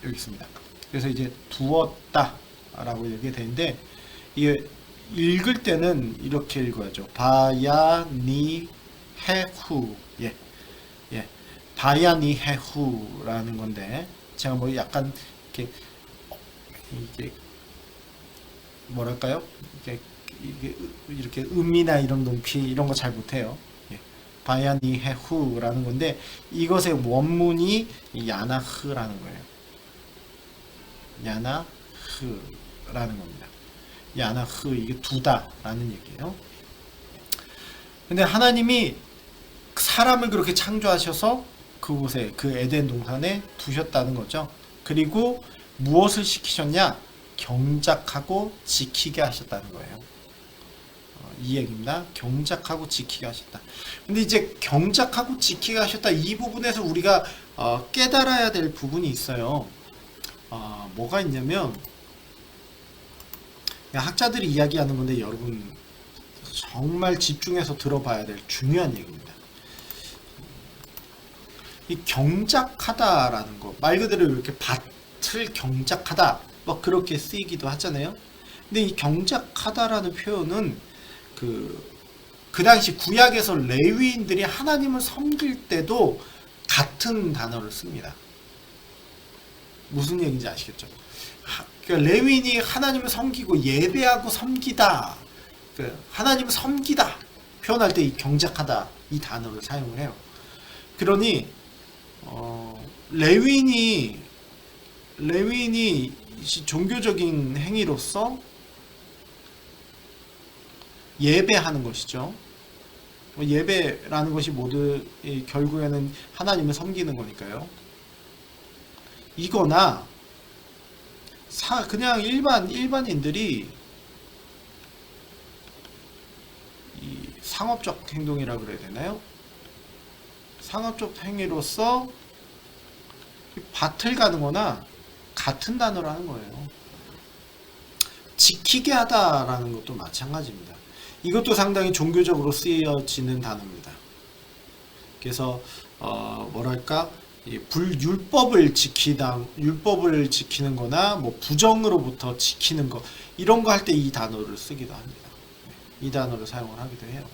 여기 있습니다. 그래서 이제 두었다라고 얘기가 되는데 이게 읽을 때는 이렇게 읽어야죠. 바야니 헤후, 바야니 헤후라는 건데 제가 뭐 약간 이게 뭐랄까요? 이렇게 음이나 이런 높이 이런 거 잘 못해요. 바야니 헤후라는 건데 이것의 원문이 야나흐라는 거예요. 야나흐라는 겁니다. 야나흐, 이게 두다라는 얘기예요. 근데 하나님이 사람을 그렇게 창조하셔서 그곳에, 그 에덴 동산에 두셨다는 거죠. 그리고 무엇을 시키셨냐? 경작하고 지키게 하셨다는 거예요. 이 얘기입니다. 경작하고 지키게 하셨다. 근데 이제 경작하고 지키게 하셨다, 이 부분에서 우리가 깨달아야 될 부분이 있어요. 뭐가 있냐면, 학자들이 이야기하는 건데 여러분 정말 집중해서 들어봐야 될 중요한 얘기입니다. 이 경작하다라는 거, 말 그대로 이렇게 밭을 경작하다, 뭐 그렇게 쓰이기도 하잖아요. 근데 이 경작하다라는 표현은 그 당시 구약에서 레위인들이 하나님을 섬길 때도 같은 단어를 씁니다. 무슨 얘기인지 아시겠죠? 그러니까 레위인이 하나님을 섬기고 예배하고 섬기다, 하나님을 섬기다 표현할 때 이 경작하다, 이 단어를 사용을 해요. 그러니 레위인이 종교적인 행위로서 예배하는 것이죠. 예배라는 것이 모두 결국에는 하나님을 섬기는 거니까요. 이거나 그냥 일반인들이 이 상업적 행동이라 그래야 되나요? 상업적 행위로서 밭을 가는 거나 같은 단어라는 거예요. 지키게 하다라는 것도 마찬가지입니다. 이것도 상당히 종교적으로 쓰여지는 단어입니다. 그래서 뭐랄까, 율법을 지키는 거나 뭐 부정으로부터 지키는 거, 이런 거 할 때 이 단어를 쓰기도 합니다. 이 단어를 사용을 하기도 해요.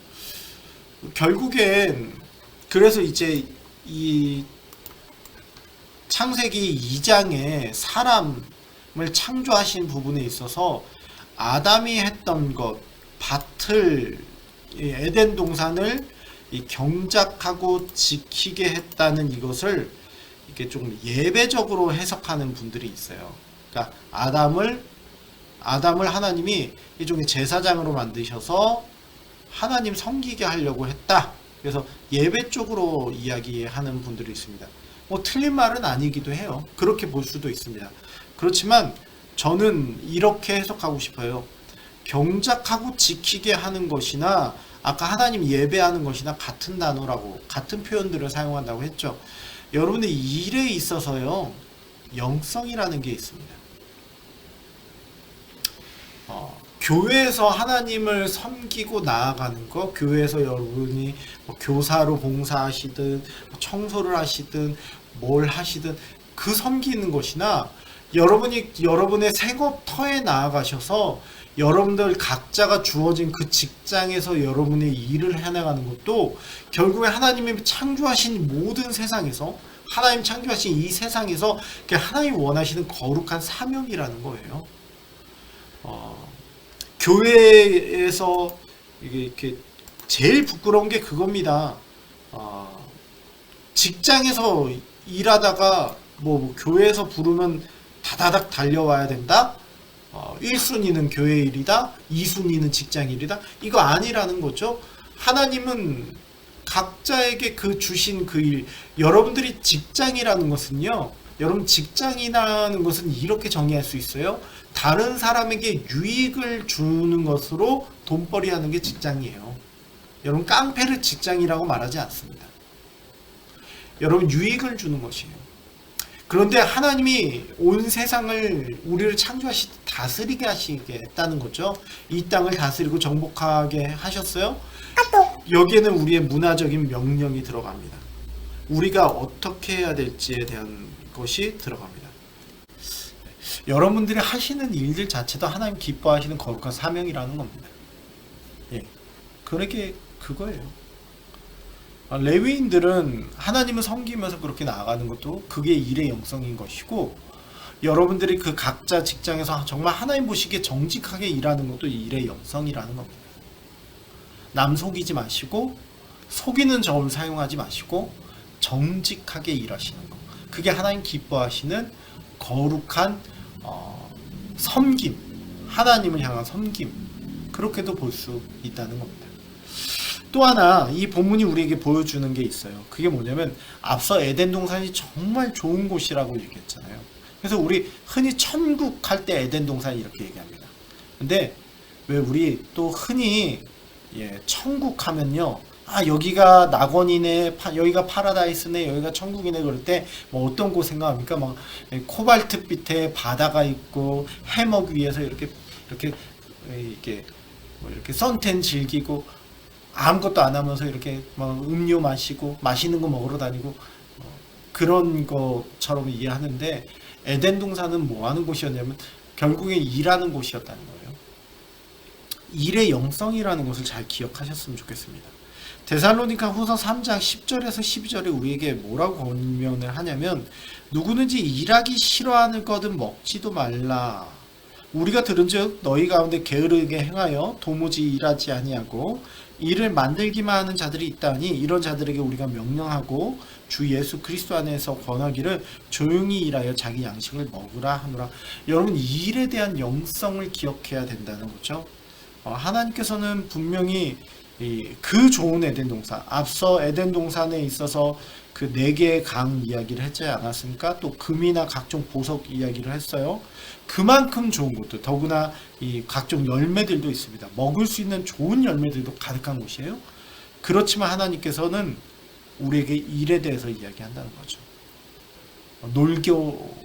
결국엔 그래서 이제 이 창세기 2장에 사람을 창조하신 부분에 있어서 아담이 했던 것, 밭을, 에덴 동산을 경작하고 지키게 했다는 이것을 이렇게 좀 예배적으로 해석하는 분들이 있어요. 그러니까 아담을 하나님이 일종의 제사장으로 만드셔서 하나님 섬기게 하려고 했다. 그래서 예배 쪽으로 이야기하는 분들이 있습니다. 뭐 틀린 말은 아니기도 해요. 그렇게 볼 수도 있습니다. 그렇지만 저는 이렇게 해석하고 싶어요. 경작하고 지키게 하는 것이나 아까 하나님 예배하는 것이나 같은 단어라고, 같은 표현들을 사용한다고 했죠. 여러분의 일에 있어서요, 영성이라는 게 있습니다. 교회에서 하나님을 섬기고 나아가는 거, 교회에서 여러분이 뭐 교사로 봉사하시든 청소를 하시든 뭘 하시든 그 섬기는 것이나, 여러분의 생업터에 나아가셔서 여러분들 각자가 주어진 그 직장에서 여러분의 일을 해나가는 것도 결국에 하나님이 창조하신 모든 세상에서, 하나님 창조하신 이 세상에서 하나님이 원하시는 거룩한 사명이라는 거예요. 교회에서 이게 제일 부끄러운 게 그겁니다. 직장에서 일하다가 뭐 교회에서 부르면 다다닥 달려와야 된다. 1순위는 교회 일이다, 2순위는 직장 일이다. 이거 아니라는 거죠. 하나님은 각자에게 그 주신 그 일, 여러분들이 직장이라는 것은요, 여러분 직장이라는 것은 이렇게 정의할 수 있어요. 다른 사람에게 유익을 주는 것으로 돈벌이 하는 게 직장이에요. 여러분 깡패를 직장이라고 말하지 않습니다. 여러분 유익을 주는 것이에요. 그런데 하나님이 온 세상을, 우리를 창조하시 다스리게 하시게 했다는 거죠. 이 땅을 다스리고 정복하게 하셨어요. 여기에는 우리의 문화적인 명령이 들어갑니다. 우리가 어떻게 해야 될지에 대한 것이 들어갑니다. 여러분들이 하시는 일들 자체도 하나님 기뻐하시는 거룩한 사명이라는 겁니다. 예, 그러게 그거예요. 레위인들은 하나님을 섬기면서 그렇게 나아가는 것도 그게 일의 영성인 것이고, 여러분들이 그 각자 직장에서 정말 하나님 보시기에 정직하게 일하는 것도 일의 영성이라는 겁니다. 남 속이지 마시고, 속이는 점 사용하지 마시고 정직하게 일하시는 것, 그게 하나님 기뻐하시는 거룩한 섬김, 하나님을 향한 섬김, 그렇게도 볼 수 있다는 겁니다. 또 하나 이 본문이 우리에게 보여주는 게 있어요. 그게 뭐냐면 앞서 에덴 동산이 정말 좋은 곳이라고 얘기했잖아요. 그래서 우리 흔히 천국 할 때 에덴 동산 이렇게 얘기합니다. 근데 왜 우리 또 흔히 천국 하면요, 여기가 낙원이네, 여기가 파라다이스네, 여기가 천국이네, 그럴 때 뭐 어떤 곳 생각합니까? 막 코발트빛에 바다가 있고 해먹 위에서 이렇게 뭐 이렇게 선텐 즐기고 아무것도 안 하면서 이렇게 막 음료 마시고 맛있는 거 먹으러 다니고 그런 것처럼 이해하는데, 에덴 동산은 뭐 하는 곳이었냐면 결국에 일하는 곳이었다는 거예요. 일의 영성이라는 것을 잘 기억하셨으면 좋겠습니다. 데살로니가 후서 3장 10절에서 12절에 우리에게 뭐라고 권면을 하냐면, 누구든지 일하기 싫어하는 것은 먹지도 말라. 우리가 들은즉 너희 가운데 게으르게 행하여 도무지 일하지 아니하고 일을 만들기만 하는 자들이 있다니, 이런 자들에게 우리가 명령하고 주 예수 그리스도 안에서 권하기를 조용히 일하여 자기 양식을 먹으라 하노라. 여러분, 일에 대한 영성을 기억해야 된다는 거죠. 하나님께서는 분명히 그 좋은 에덴 동산, 앞서 에덴 동산에 있어서 그 4개의 강 이야기를 했지 않았습니까? 또 금이나 각종 보석 이야기를 했어요. 그만큼 좋은 것도, 더구나 이 각종 열매들도 있습니다. 먹을 수 있는 좋은 열매들도 가득한 곳이에요. 그렇지만 하나님께서는 우리에게 일에 대해서 이야기한다는 거죠.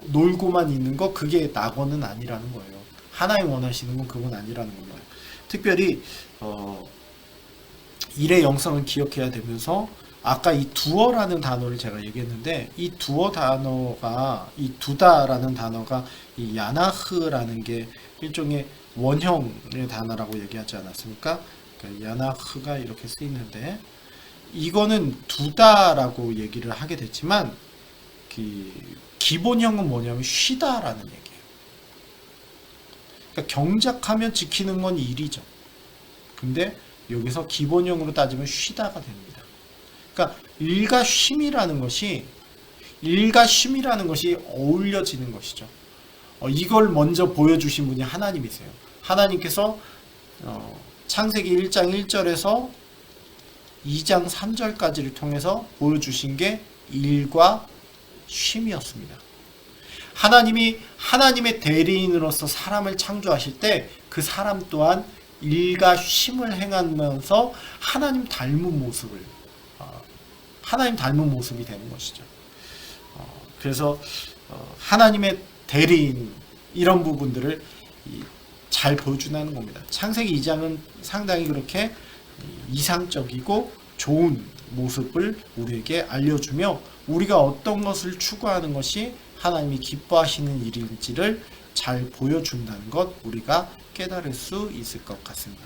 놀고만 있는 거, 그게 낙원은 아니라는 거예요. 하나님 원하시는 건 그건 아니라는 거예요. 특별히 일의 영성을 기억해야 되면서, 아까 이 두어라는 단어를 제가 얘기했는데, 이 두어 단어가, 이 두다라는 단어가 이 야나흐라는 게 일종의 원형의 단어라고 얘기하지 않았습니까? 그러니까 야나흐가 이렇게 쓰이는데, 이거는 두다라고 얘기를 하게 됐지만 기본형은 뭐냐면 쉬다라는 얘기예요. 그러니까 경작하면 지키는 건 일이죠. 근데 여기서 기본형으로 따지면 쉬다가 됩니다. 그러니까 일과 쉼이라는 것이 어울려지는 것이죠. 이걸 먼저 보여주신 분이 하나님이세요. 하나님께서 창세기 1장 1절에서 2장 3절까지를 통해서 보여주신 게 일과 쉼이었습니다. 하나님이 하나님의 대리인으로서 사람을 창조하실 때 그 사람 또한 일과 쉼을 행하면서 하나님 닮은 모습이 되는 것이죠. 그래서 하나님의 대리인, 이런 부분들을 잘 보여준다는 겁니다. 창세기 2장은 상당히 그렇게 이상적이고 좋은 모습을 우리에게 알려주며, 우리가 어떤 것을 추구하는 것이 하나님이 기뻐하시는 일인지를 잘 보여준다는 것, 우리가 깨달을 수 있을 것 같습니다.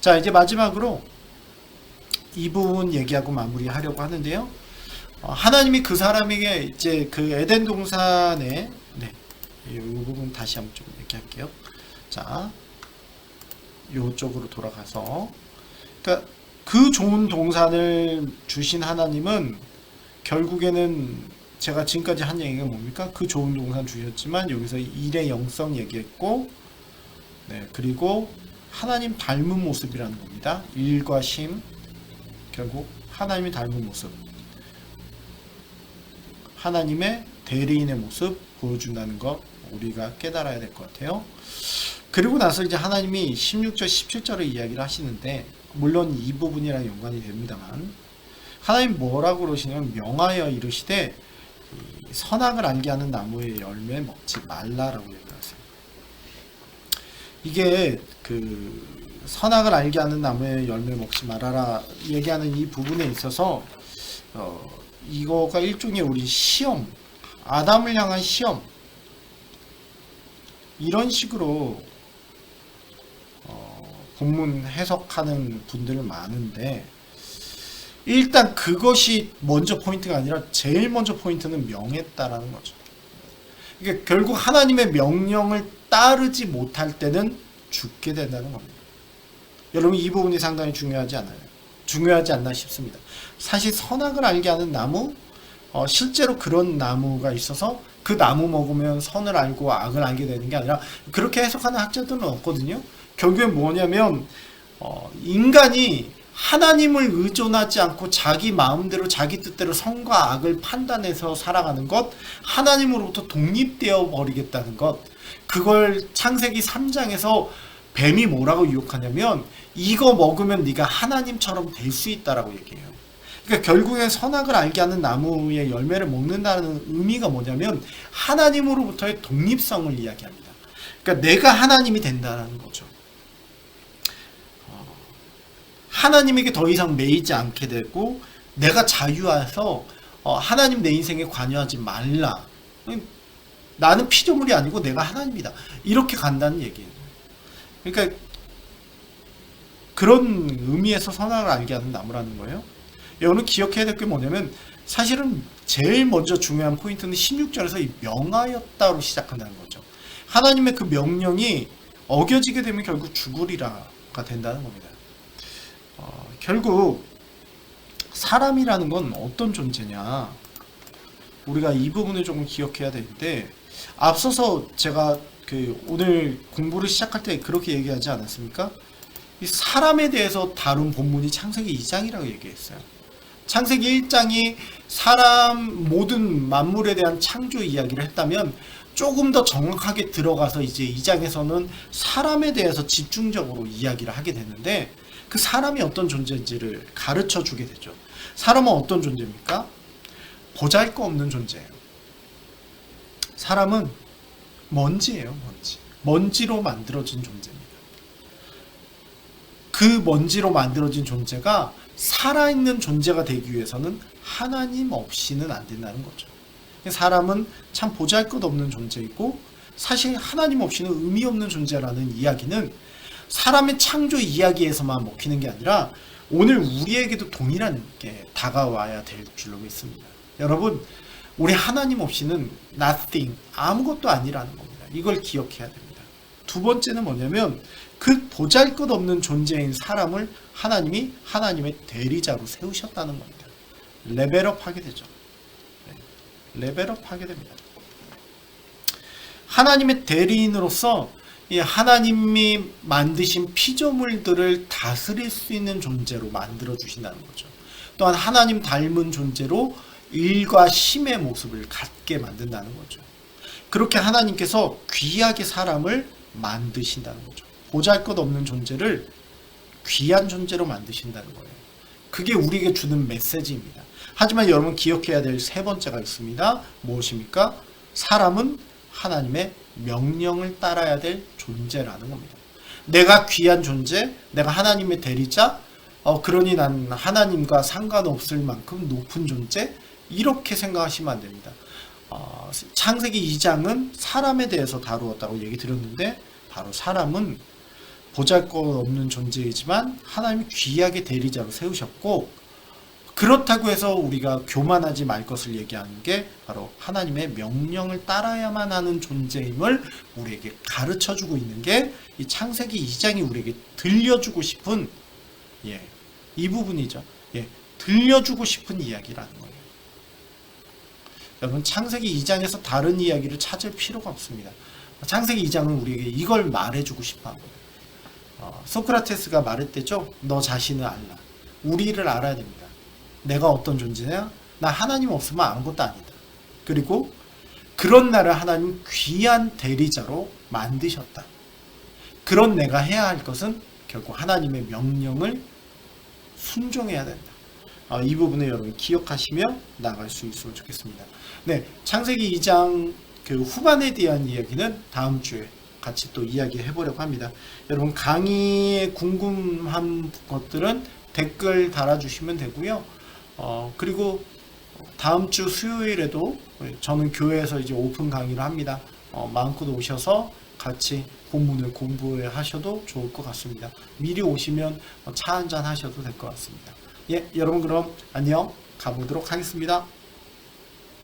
자, 이제 마지막으로 이 부분 얘기하고 마무리하려고 하는데요. 하나님이 그 사람에게 이제 그 에덴 동산에, 이 부분 다시 한번 좀 얘기할게요. 자, 이쪽으로 돌아가서, 그러니까 그 좋은 동산을 주신 하나님은 결국에는, 제가 지금까지 한 얘기가 뭡니까? 그 좋은 동산 주셨지만 여기서 일의 영성 얘기했고, 그리고 하나님 닮은 모습이라는 겁니다. 일과 쉼, 결국 하나님이 닮은 모습, 하나님의 대리인의 모습 보여준다는 것, 우리가 깨달아야 될 것 같아요. 그리고 나서 이제 하나님이 16절 17절의 이야기를 하시는데, 물론 이 부분이랑 연관이 됩니다만, 하나님 뭐라고 그러시냐면 명하여 이르시되 선악을 알게 하는 나무의 열매 먹지 말라라고 얘기하세요. 이게 그 선악을 알게 하는 나무의 열매 먹지 말아라 얘기하는 이 부분에 있어서 이거가 일종의 우리 시험, 아담을 향한 시험, 이런 식으로 본문 해석하는 분들 많은데, 일단 그것이 먼저 포인트가 아니라 제일 먼저 포인트는 명했다라는 거죠. 그러니까 결국 하나님의 명령을 따르지 못할 때는 죽게 된다는 겁니다. 여러분, 이 부분이 상당히 중요하지 않나 싶습니다. 사실 선악을 알게 하는 나무, 실제로 그런 나무가 있어서 그 나무 먹으면 선을 알고 악을 알게 되는 게 아니라 그렇게 해석하는 학자들은 없거든요. 결국엔 뭐냐면 인간이 하나님을 의존하지 않고 자기 마음대로 자기 뜻대로 선과 악을 판단해서 살아가는 것, 하나님으로부터 독립되어 버리겠다는 것, 그걸 창세기 3장에서 뱀이 뭐라고 유혹하냐면 이거 먹으면 네가 하나님처럼 될 수 있다라고 얘기해요. 그러니까 결국엔 선악을 알게 하는 나무의 열매를 먹는다는 의미가 뭐냐면 하나님으로부터의 독립성을 이야기합니다. 그러니까 내가 하나님이 된다는 거죠. 하나님에게 더 이상 매이지 않게 되고 내가 자유해서 하나님 내 인생에 관여하지 말라. 나는 피조물이 아니고 내가 하나님이다. 이렇게 간다는 얘기예요. 그러니까 그런 의미에서 선악을 알게 하는 나무라는 거예요. 여러분 기억해야 될 게 뭐냐면 사실은 제일 먼저 중요한 포인트는 16절에서 이 명하였다로 시작한다는 거죠. 하나님의 그 명령이 어겨지게 되면 결국 죽으리라가 된다는 겁니다. 결국 사람이라는 건 어떤 존재냐, 우리가 이 부분을 조금 기억해야 되는데, 앞서서 제가 오늘 공부를 시작할 때 그렇게 얘기하지 않았습니까? 이 사람에 대해서 다룬 본문이 창세기 2장이라고 얘기했어요. 창세기 1장이 사람 모든 만물에 대한 창조 이야기를 했다면 조금 더 정확하게 들어가서 이제 2장에서는 사람에 대해서 집중적으로 이야기를 하게 되는데, 그 사람이 어떤 존재인지를 가르쳐 주게 되죠. 사람은 어떤 존재입니까? 보잘것없는 존재예요. 사람은 먼지예요. 먼지로 만들어진 존재입니다. 그 먼지로 만들어진 존재가 살아있는 존재가 되기 위해서는 하나님 없이는 안 된다는 거죠. 사람은 참 보잘것없는 존재이고 사실 하나님 없이는 의미 없는 존재라는 이야기는 사람의 창조 이야기에서만 먹히는 게 아니라 오늘 우리에게도 동일한 게 다가와야 될 줄로 믿습니다. 여러분, 우리 하나님 없이는 nothing, 아무것도 아니라는 겁니다. 이걸 기억해야 됩니다. 두 번째는 뭐냐면 그 보잘것없는 존재인 사람을 하나님이 하나님의 대리자로 세우셨다는 겁니다. 레벨업 하게 되죠. 레벨업 하게 됩니다. 하나님의 대리인으로서 이 하나님이 만드신 피조물들을 다스릴 수 있는 존재로 만들어 주신다는 거죠. 또한 하나님 닮은 존재로 일과 힘의 모습을 갖게 만든다는 거죠. 그렇게 하나님께서 귀하게 사람을 만드신다는 거죠. 보잘것없는 존재를 귀한 존재로 만드신다는 거예요. 그게 우리에게 주는 메시지입니다. 하지만 여러분 기억해야 될 세 번째가 있습니다. 무엇입니까? 사람은 하나님의 명령을 따라야 될 존재라는 겁니다. 내가 귀한 존재, 내가 하나님의 대리자, 그러니 난 하나님과 상관없을 만큼 높은 존재, 이렇게 생각하시면 안 됩니다. 창세기 2장은 사람에 대해서 다루었다고 얘기 드렸는데, 바로 사람은 보잘것없는 존재이지만 하나님이 귀하게 대리자로 세우셨고, 그렇다고 해서 우리가 교만하지 말 것을 얘기하는 게 바로 하나님의 명령을 따라야만 하는 존재임을 우리에게 가르쳐주고 있는 게 이 창세기 2장이 우리에게 들려주고 싶은 이 부분이죠. 들려주고 싶은 이야기라는 거예요. 여러분, 창세기 2장에서 다른 이야기를 찾을 필요가 없습니다. 창세기 2장은 우리에게 이걸 말해주고 싶어하는 거예요. 소크라테스가 말했대죠. 너 자신을 알라. 우리를 알아야 됩니다. 내가 어떤 존재냐? 나 하나님 없으면 아무것도 아니다. 그리고 그런 나를 하나님 귀한 대리자로 만드셨다. 그런 내가 해야 할 것은 결국 하나님의 명령을 순종해야 된다. 이 부분을 여러분 기억하시며 나아갈 수 있으면 좋겠습니다. 네, 창세기 2장 그 후반에 대한 이야기는 다음 주에 같이 또 이야기해 보려고 합니다. 여러분 강의에 궁금한 것들은 댓글 달아주시면 되고요. 그리고 다음 주 수요일에도 저는 교회에서 이제 오픈 강의를 합니다. 마음껏 오셔서 같이 본문을 공부해 하셔도 좋을 것 같습니다. 미리 오시면 차 한잔 하셔도 될 것 같습니다. 여러분 그럼 안녕, 가보도록 하겠습니다.